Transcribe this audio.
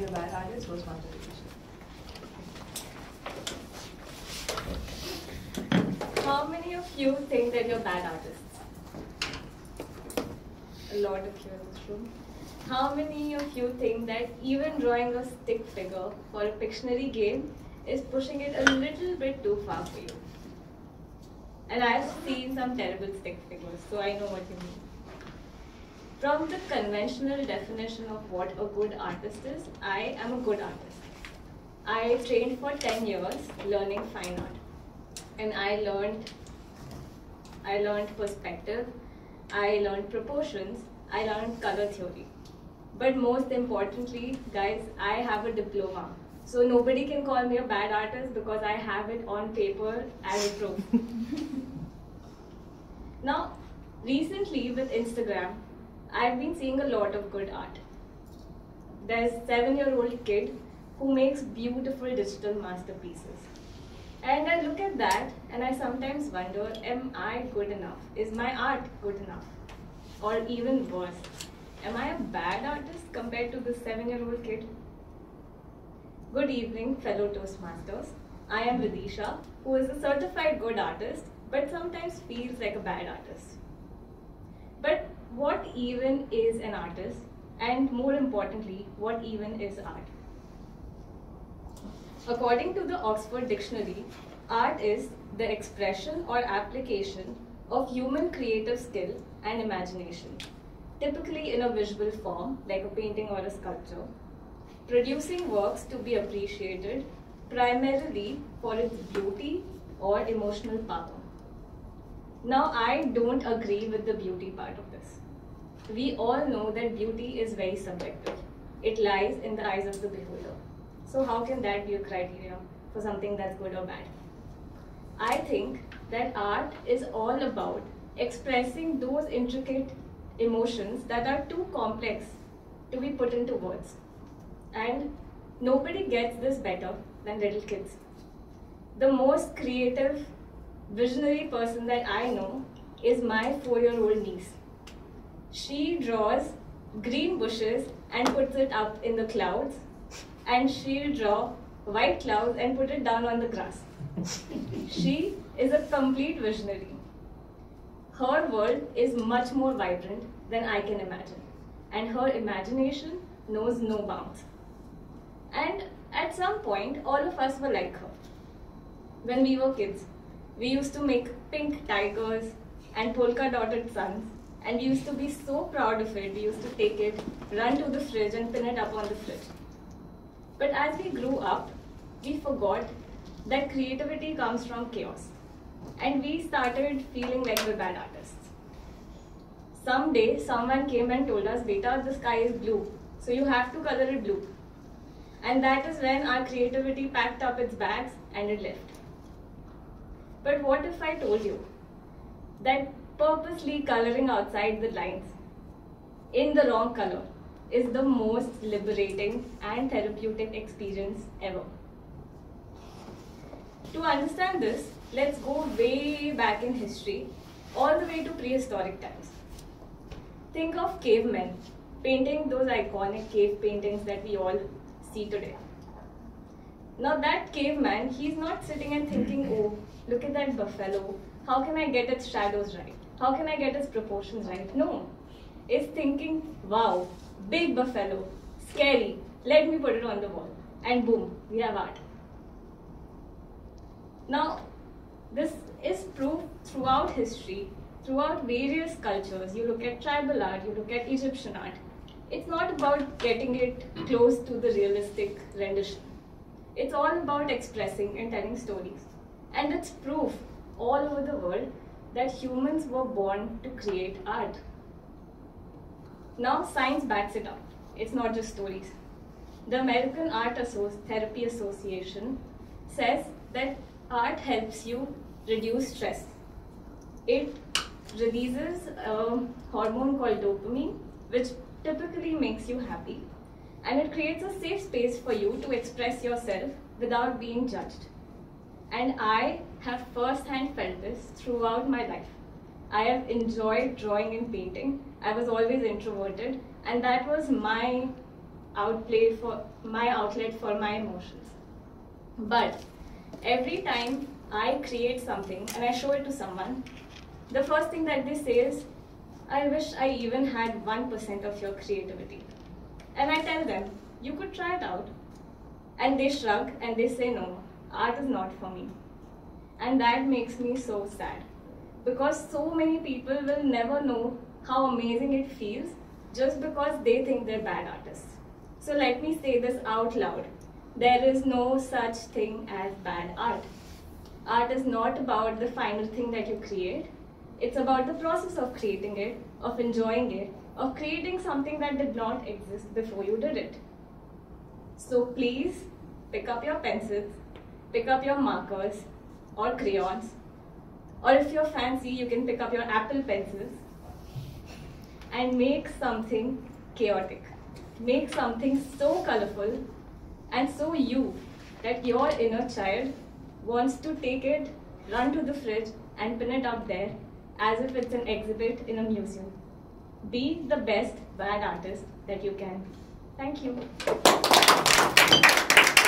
a bad artist was my dedication. How many of you think that you're bad artists? A lot of you in this room. How many of you think that even drawing a stick figure for a Pictionary game is pushing it a little bit too far for you? And I've seen some terrible stick figures, so I know what you mean. From the conventional definition of what a good artist is, I am a good artist. I trained for 10 years learning fine art. And I learned perspective, I learned proportions, I learned color theory. But most importantly, guys, I have a diploma. So nobody can call me a bad artist because I have it on paper as a proof. Now, recently with Instagram, I've been seeing a lot of good art. There's a 7-year-old kid who makes beautiful digital masterpieces. And I look at that and I sometimes wonder, am I good enough? Is my art good enough? Or even worse, am I a bad artist compared to this 7-year-old kid? Good evening, fellow Toastmasters. I am Vidisha, who is a certified good artist, but sometimes feels like a bad artist. But what even is an artist? And more importantly, what even is art? According to the Oxford Dictionary, art is the expression or application of human creative skill and imagination, typically in a visual form like a painting or a sculpture, producing works to be appreciated primarily for its beauty or emotional power. Now, I don't agree with the beauty part of this. We all know that beauty is very subjective. It lies in the eyes of the beholder. So how can that be a criteria for something that's good or bad? I think that art is all about expressing those intricate emotions that are too complex to be put into words. And nobody gets this better than little kids. The most creative, visionary person that I know is my 4-year-old niece. She draws green bushes and puts it up in the clouds, and she'll draw white clouds and put it down on the grass. She is a complete visionary. Her world is much more vibrant than I can imagine, and her imagination knows no bounds. And at some point, all of us were like her. When we were kids, we used to make pink tigers and polka-dotted suns, and we used to be so proud of it. We used to take it, run to the fridge and pin it up on the fridge. But as we grew up, we forgot that creativity comes from chaos. And we started feeling like we're bad artists. Someday, someone came and told us, "Beta, the sky is blue, so you have to color it blue." And that is when our creativity packed up its bags and it left. But what if I told you that purposely coloring outside the lines in the wrong color is the most liberating and therapeutic experience ever? To understand this, let's go way back in history, all the way to prehistoric times. Think of cavemen painting those iconic cave paintings that we all see today. Now that caveman, he's not sitting and thinking, oh, look at that buffalo, how can I get its shadows right? How can I get its proportions right? No, it's thinking, wow, big buffalo, scary, let me put it on the wall. And boom, we have art. Now, this is proof throughout history, throughout various cultures. You look at tribal art, you look at Egyptian art. It's not about getting it close to the realistic rendition. It's all about expressing and telling stories. And it's proof all over the world that humans were born to create art. Now science backs it up. It's not just stories. The American Art Therapy Association says that art helps you reduce stress. It releases a hormone called dopamine, which typically makes you happy, and it creates a safe space for you to express yourself without being judged. And I have first-hand felt this throughout my life. I have enjoyed drawing and painting. I was always introverted, and that was my my outlet for my emotions. But every time I create something and I show it to someone, the first thing that they say is, I wish I even had 1% of your creativity. And I tell them, you could try it out. And they shrug and they say, no, art is not for me. And that makes me so sad. Because so many people will never know how amazing it feels just because they think they're bad artists. So let me say this out loud. There is no such thing as bad art. Art is not about the final thing that you create. It's about the process of creating it, of enjoying it, of creating something that did not exist before you did it. So please pick up your pencils, pick up your markers or crayons, or if you're fancy, you can pick up your Apple pencils and make something chaotic. Make something so colorful and so you that your inner child wants to take it, run to the fridge and pin it up there as if it's an exhibit in a museum. Be the best bad artist that you can. Thank you.